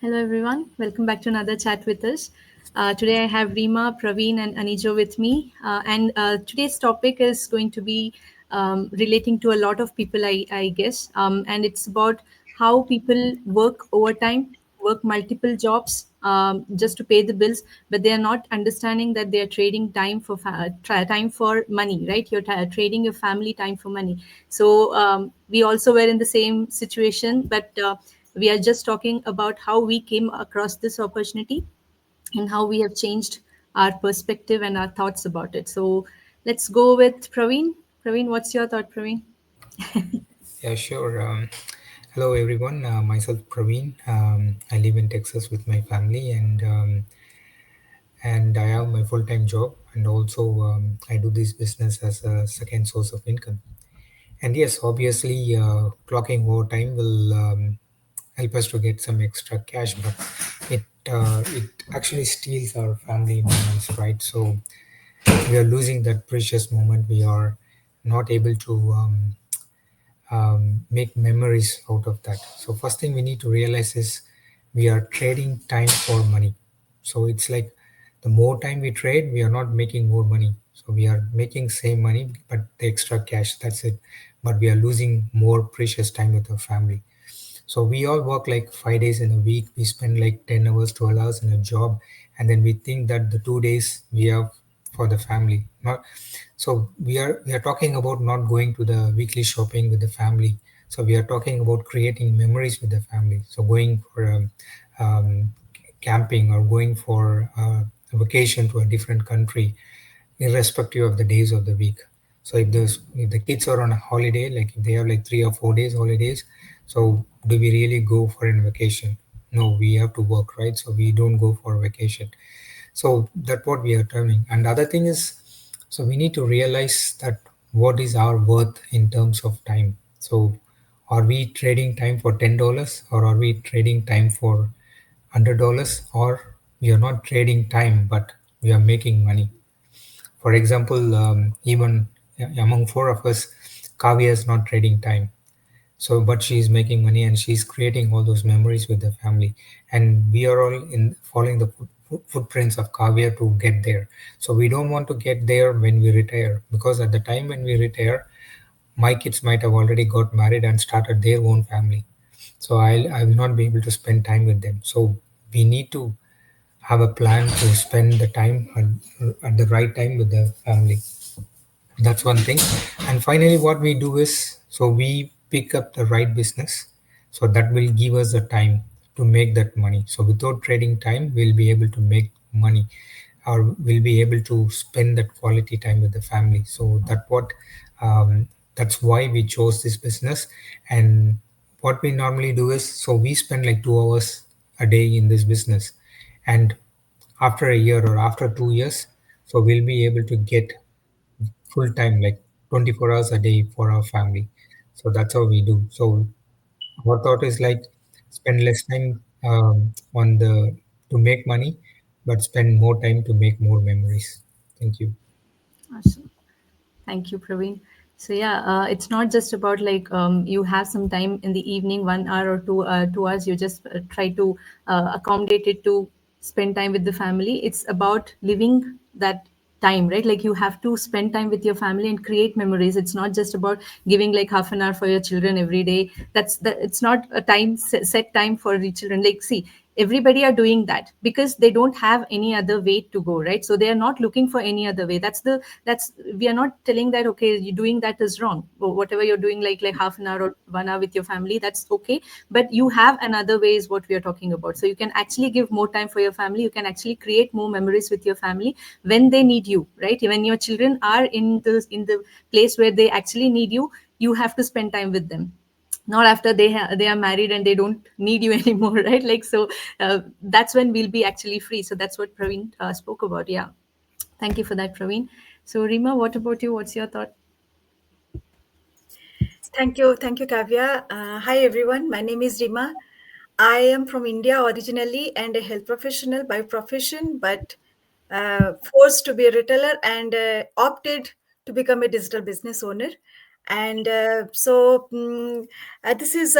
Hello, everyone. Welcome back to another chat with us. Today, I have Rima, Praveen, and Anijo with me. And today's topic is going to be relating to a lot of people, I guess. And it's about how people work overtime, work multiple jobs just to pay the bills, but they are not understanding that they are trading time for time for money, right? You're trading your family time for money. So we also were in the same situation, but we are just talking about how we came across this opportunity and how we have changed our perspective and our thoughts about it. So let's go with Praveen. Praveen, what's your thought, Praveen? Yeah, sure. Hello, everyone. Myself, Praveen. I live in Texas with my family, and I have my full-time job, and also I do this business as a second source of income. And yes, obviously, clocking overtime will help us to get some extra cash, but it actually steals our family moments, right? So we are losing that precious moment. We are not able to make memories out of that. So first thing we need to realize is we are trading time for money. So it's like the more time we trade, we are not making more money. So we are making same money, but the extra cash. That's it. But we are losing more precious time with our family. So we all work like 5 days in a week. We spend like 10 hours, 12 hours in a job. And then we think that the 2 days we have for the family. Not so we are talking about not going to the weekly shopping with the family. So we are talking about creating memories with the family. So going for um, camping or going for a vacation to a different country, irrespective of the days of the week. So if the kids are on a holiday, like if they have like 3 or 4 days holidays, so do we really go for a vacation? No, we have to work, right? So we don't go for a vacation. So that's what we are turning. And the other thing is, so we need to realize that what is our worth in terms of time. So are we trading time for $10, or are we trading time for $100, or we are not trading time but we are making money? For example, even among four of us, Kavya is not trading time. So, but she's making money and she's creating all those memories with the family. And we are all in following the footprints of Kavya to get there. So we don't want to get there when we retire, because at the time when we retire, my kids might have already got married and started their own family. So I will not be able to spend time with them. So we need to have a plan to spend the time at the right time with the family. That's one thing. And finally, what we do is, so we pick up the right business. So that will give us the time to make that money. So without trading time, we'll be able to make money, or we'll be able to spend that quality time with the family. So that's why we chose this business. And what we normally do is, so we spend like 2 hours a day in this business. And after a year or after 2 years, so we'll be able to get full time, like 24 hours a day for our family. So that's how we do. So our thought is like spend less time on the to make money, but spend more time to make more memories. Thank you. Awesome. Thank you, Praveen. So yeah, it's not just about like you have some time in the evening, 1 hour or 2 hours. You just try to accommodate it to spend time with the family. It's about living that time, right? Like you have to spend time with your family and create memories. It's not just about giving like half an hour for your children every day. That's that. It's not a set time for the children. Like see, everybody are doing that because they don't have any other way to go, right? So they are not looking for any other way. That's we are not telling that okay, you doing that is wrong, or whatever you're doing, like half an hour or 1 hour with your family, that's okay. But you have another way is what we are talking about. So you can actually give more time for your family. You can actually create more memories with your family when they need you, right? When your children are in the place where they actually need you, you have to spend time with them, not after they are married and they don't need you anymore, right? Like so that's when we'll be actually free. So that's what Praveen spoke about. Yeah, thank you for that, Praveen. So Rima, what about you? What's your thought? Thank you, Kavya. Hi, everyone. My name is Rima. I am from India originally and a health professional by profession, but forced to be a retailer and opted to become a digital business owner. And this is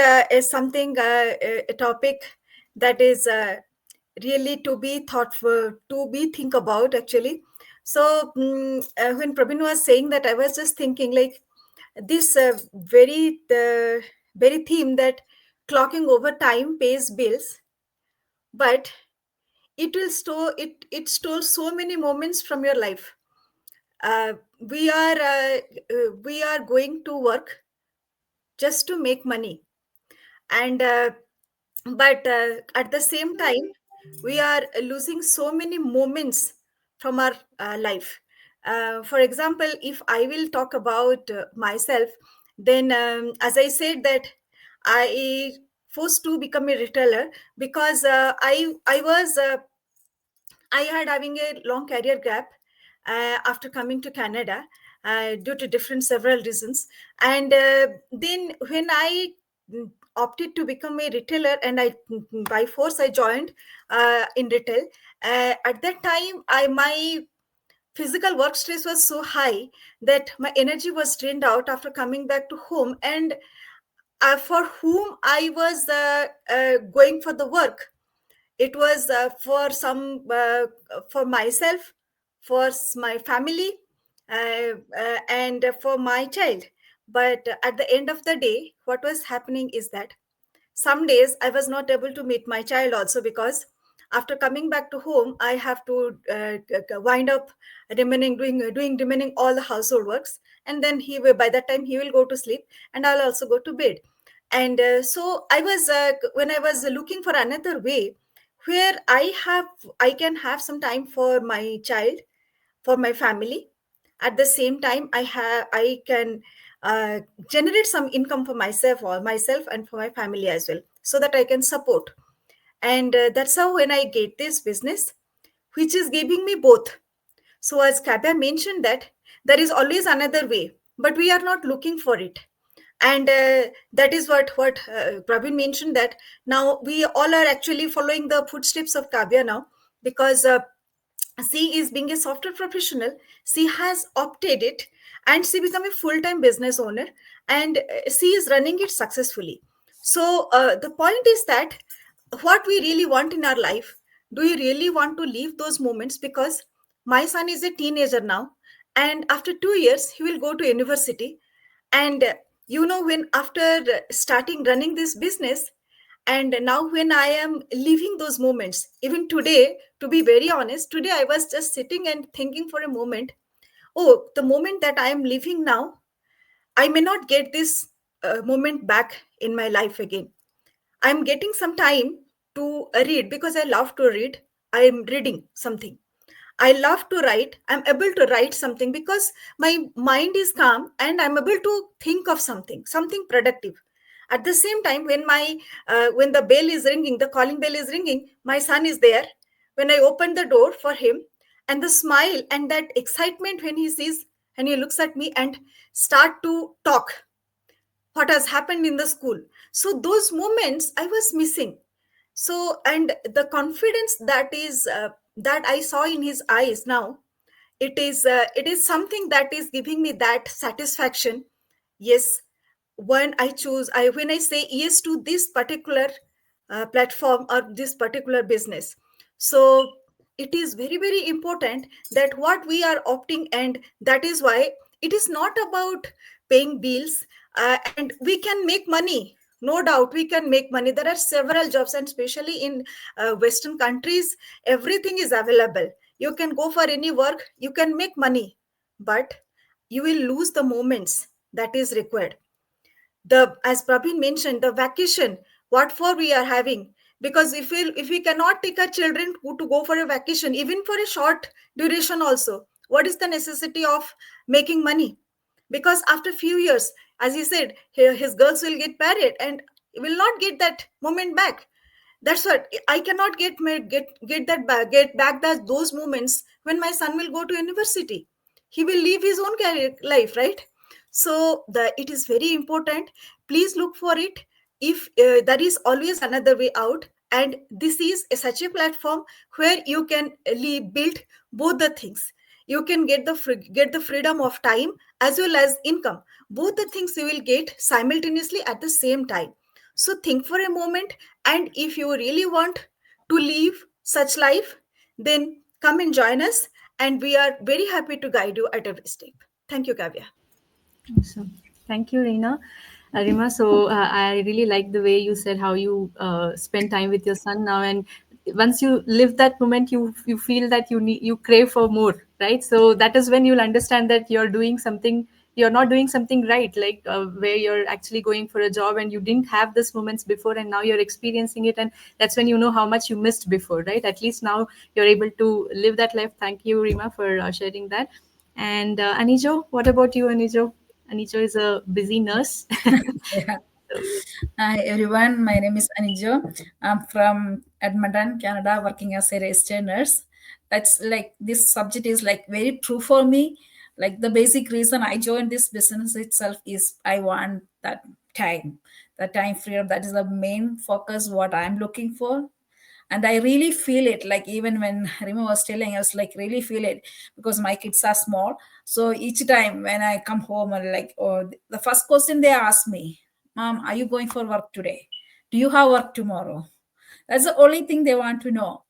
something, a topic that is really to be thoughtful, to be think about actually. So when Praveen was saying that, I was just thinking like this very theme that clocking over time pays bills, but it stole so many moments from your life. uh, we are uh, we are going to work just to make money, and but at the same time we are losing so many moments from our life. For example, if I will talk about myself, then as I said that I forced to become a retailer because I was I had having a long career gap after coming to Canada due to different several reasons. And then when I opted to become a retailer, and I by force I joined in retail. At that time, I my physical work stress was so high that my energy was drained out after coming back to home, and for whom I was going for the work, it was for myself, for my family, and for my child. But at the end of the day, what was happening is that some days I was not able to meet my child also, because after coming back to home I have to wind up remaining doing remaining all the household works, and then he will, by that time he will go to sleep, and I'll also go to bed. And so I was when I was looking for another way where I can have some time for my child, for my family. At the same time, I can uh, generate some income for myself and for my family as well, so that I can support. And that's how when I get this business, which is giving me both. So as Kabya mentioned that there is always another way, but we are not looking for it. And that is what Praveen mentioned, that now we all are actually following the footsteps of Kabya now, because she is being a software professional. She has opted it, and she become a full-time business owner, and she is running it successfully. So the point is that what we really want in our life, do you really want to leave those moments? Because my son is a teenager now, and after 2 years he will go to university. And when after starting running this business, and now when I am living those moments, even today, to be very honest, today I was just sitting and thinking for a moment, oh, the moment that I am living now, I may not get this moment back in my life again. I'm getting some time to read because I love to read. I am reading something. I love to write. I'm able to write something because my mind is calm and I'm able to think of something productive. At the same time, when the bell is ringing, the calling bell is ringing, my son is there. When I open the door for him, and the smile and that excitement when he sees and he looks at me and start to talk what has happened in the school. So those moments I was missing. So, and the confidence that I saw in his eyes now, it is something that is giving me that satisfaction. Yes, when I say yes to this particular platform or this particular business. So it is very very important that what we are opting, and that is why it is not about paying bills. And we can make money, no doubt we can make money. There are several jobs, and especially in western countries, everything is available. You can go for any work, you can make money, but you will lose the moments that is required. The, as Prabhin mentioned, the vacation, what for we are having. Because if we cannot take our children to go for a vacation, even for a short duration also, what is the necessity of making money? Because after few years, as he said, his girls will get married and will not get that moment back. That's what I cannot get that back, get back those moments when my son will go to university. He will live his own career life, right? So it is very important. Please look for it. If there is always another way out, and this is such a platform where you can build both the things. You can get the freedom of time as well as income. Both the things you will get simultaneously at the same time. So think for a moment, and if you really want to live such life, then come and join us, and we are very happy to guide you at every step. Thank you, Kavya. Awesome. Thank you, Reena. Rima, so I really like the way you said how you spend time with your son now, and once you live that moment, you feel that you crave for more, right? So that is when you'll understand that you're doing something, you're not doing something right, like where you're actually going for a job and you didn't have this moments before, and now you're experiencing it, and that's when you know how much you missed before, right? At least now you're able to live that life. Thank you, Rima, for sharing that. And Anijo, what about you, Anijo? Anijo is a busy nurse. Yeah. So, Hi everyone, my name is Anijo. I'm from Edmonton, Canada, working as a registered nurse. That's like this subject is like very true for me. Like the basic reason I joined this business itself is I want that time freedom. That is the main focus what I'm looking for. And I really feel it, like even when Rima was telling, I was like really feel it because my kids are small. So each time when I come home, or like, or the first question they ask me, Mom, are you going for work today? Do you have work tomorrow? That's the only thing they want to know.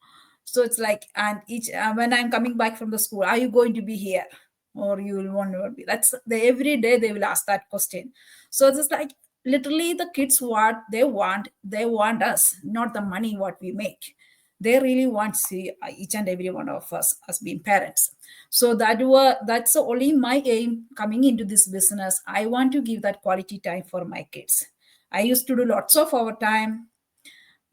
So it's like, and each when I'm coming back from the school, are you going to be here, or you will want to be? That's the every day they will ask that question. So it's just like literally the kids what they want us, not the money what we make. They really want to see each and every one of us as being parents. So that's only my aim coming into this business. I want to give that quality time for my kids. I used to do lots of overtime,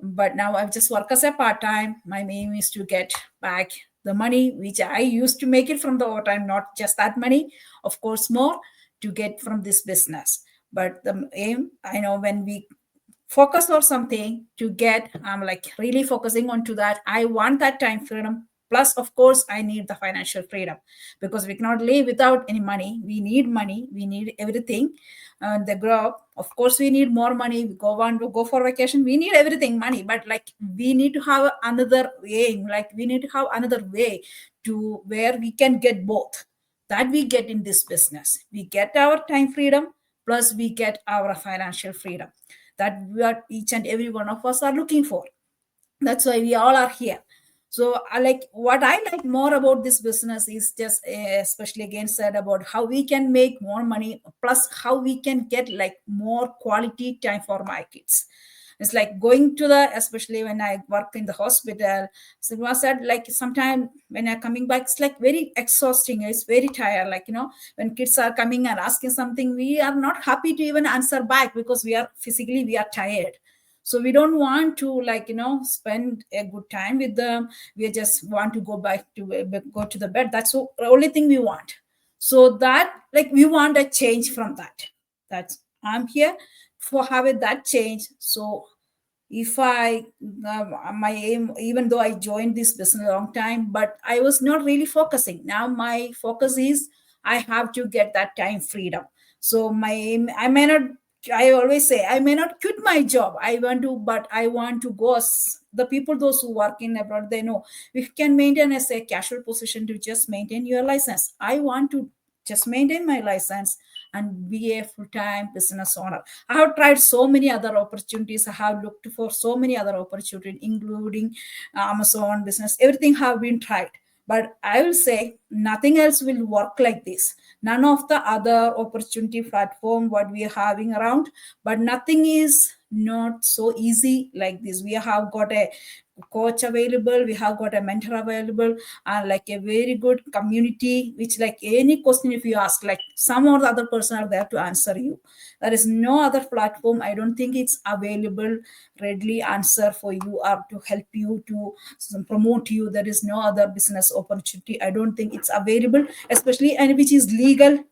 but now I just work as a part-time. My aim is to get back the money which I used to make it from the overtime, not just that money, of course, more to get from this business. But the aim, I know when we focus on something to get, I'm like really focusing on to that. I want that time freedom. Plus, of course, I need the financial freedom because we cannot live without any money. We need money. We need everything. The grow up, of course, we need more money. We go for vacation. We need everything money, but like we need to have another aim. Like we need to have another way to where we can get both. That we get in this business. We get our time freedom plus we get our financial freedom that what each and every one of us are looking for. That's why we all are here. So I like what I like more about this business is just especially again said about how we can make more money plus how we can get like more quality time for my kids. It's like going to the, especially when I work in the hospital. So it was said like sometimes when I'm coming back, it's like very exhausting. It's very tired. Like, when kids are coming and asking something, we are not happy to even answer back because we are tired. So we don't want to spend a good time with them. We just want to go to the bed. That's the only thing we want. So that like we want a change from that. That's I'm here for having that change. So if I my aim, even though I joined this business a long time, but I was not really focusing. Now my focus is I have to get that time freedom. So my aim, I always say I may not quit my job. I want to, but I want to go as the people, those who work in abroad, they know we can maintain as a casual position to just maintain your license. I want to just maintain my license and be a full-time business owner. I have tried so many other opportunities. I have looked for so many other opportunities, including Amazon business. Everything have been tried. But I will say nothing else will work like this. None of the other opportunity platform what we are having around, but nothing is not so easy like this. We have got a coach available, we have got a mentor available, and like a very good community which like any question if you ask, like some or the other person are there to answer you. There is no other platform, I don't think it's available readily answer for you or to help you to promote you. There is no other business opportunity, I don't think it's available, especially and which is legal.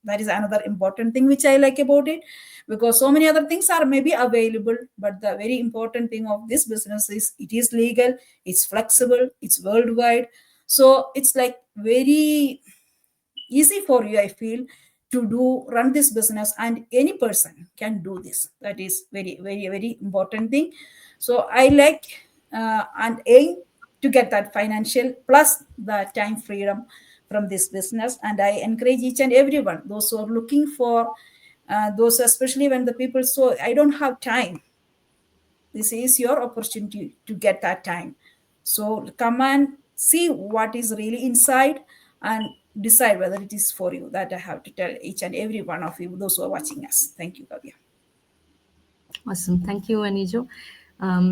That is another important thing which I like about it, because so many other things are maybe available, but the very important thing of this business is it is legal, it's flexible, it's worldwide. So it's like very easy for you, I feel, to do run this business, and any person can do this. That is very very very important thing. So I like and aim to get that financial plus the time freedom from this business. And I encourage each and everyone, those who are looking for those, especially when the people, so I don't have time, this is your opportunity to get that time. So come and see what is really inside and decide whether it is for you. That I have to tell each and every one of you, those who are watching us. Thank you, Kavya. Awesome. Thank you, Anijo.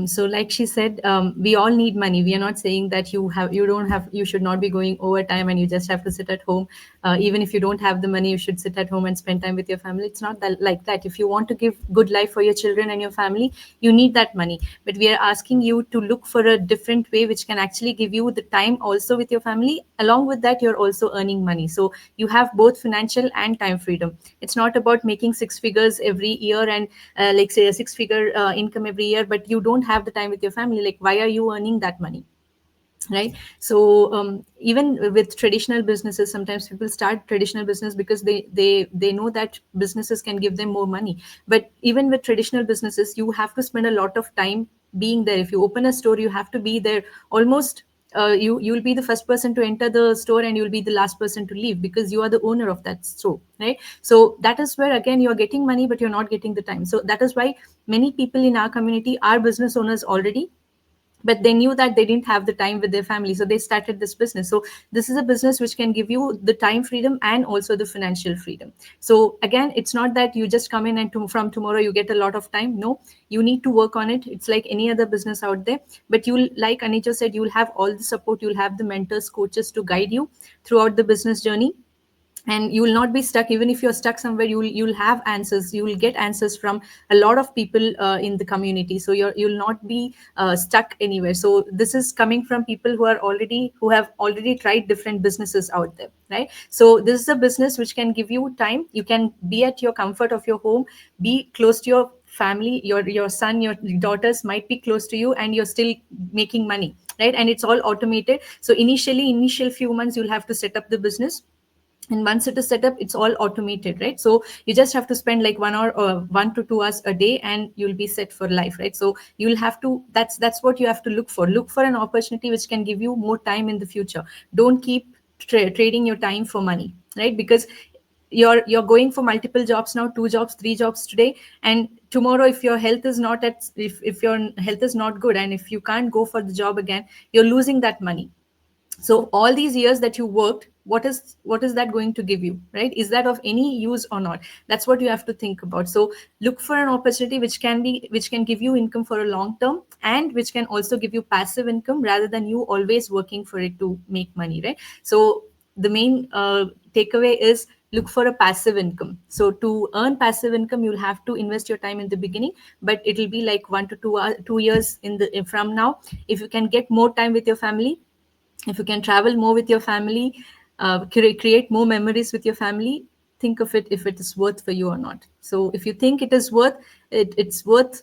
So like she said, we all need money. We are not saying that you should not be going overtime and you just have to sit at home. Even if you don't have the money, you should sit at home and spend time with your family. It's not that like that. If you want to give good life for your children and your family, you need that money. But we are asking you to look for a different way which can actually give you the time also with your family. Along with that, you're also earning money. So you have both financial and time freedom. It's not about making six figures every year and like say a six-figure income every year, but you don't have the time with your family. Like, why are you earning that money? Right. So even with traditional businesses, sometimes people start traditional business because they know that businesses can give them more money. But even with traditional businesses, you have to spend a lot of time being there. If you open a store, you have to be there almost. You'll be the first person to enter the store and you'll be the last person to leave because you are the owner of that store, right? So that is where again you're getting money, but you're not getting the time. So that is why many people in our community are business owners already, but they knew that they didn't have the time with their family, so they started this business. So this is a business which can give you the time freedom and also the financial freedom. So again, it's not that you just come in and from tomorrow you get a lot of time. No, you need to work on it. It's like any other business out there, but you'll, like Anita said, you'll have all the support, you'll have the mentors, coaches to guide you throughout the business journey, and you will not be stuck. Even if you're stuck somewhere, you'll have answers. You will get answers from a lot of people in the community, so you'll not be stuck anywhere. So this is coming from people who have already tried different businesses out there, right? So this is a business which can give you time. You can be at your comfort of your home, be close to your family. Your son, your daughters might be close to you, and you're still making money, right? And it's all automated. So initial few months you'll have to set up the business, and once it is set up, it's all automated, right? So you just have to spend like 1 hour or 1 to 2 hours a day and you'll be set for life, right? So you'll have to, that's what you have to look for an opportunity which can give you more time in the future. Don't keep trading your time for money, right? Because you're going for multiple jobs now, 2 jobs, 3 jobs today, and tomorrow if your health is not if your health is not good and if you can't go for the job again, you're losing that money. So all these years that you worked, what is that going to give you, right? Is that of any use or not? That's what you have to think about. So look for an opportunity which can give you income for a long term, and which can also give you passive income rather than you always working for it to make money, right? So the main takeaway is look for a passive income. So to earn passive income, you'll have to invest your time in the beginning, but it'll be like 1 to 2 years from now. If you can get more time with your family, if you can travel more with your family, create more memories with your family, think of it if it is worth for you or not. So if you think it is worth it, it's worth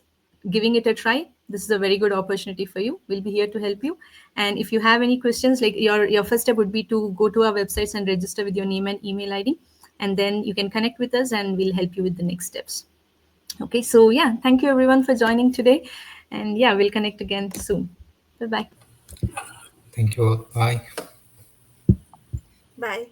giving it a try. This is a very good opportunity for you. We'll be here to help you. And if you have any questions, like your first step would be to go to our websites and register with your name and email ID, and then you can connect with us and we'll help you with the next steps. Okay, so yeah, thank you everyone for joining today, and yeah, we'll connect again soon. Bye-bye. Thank you all. Bye. Bye.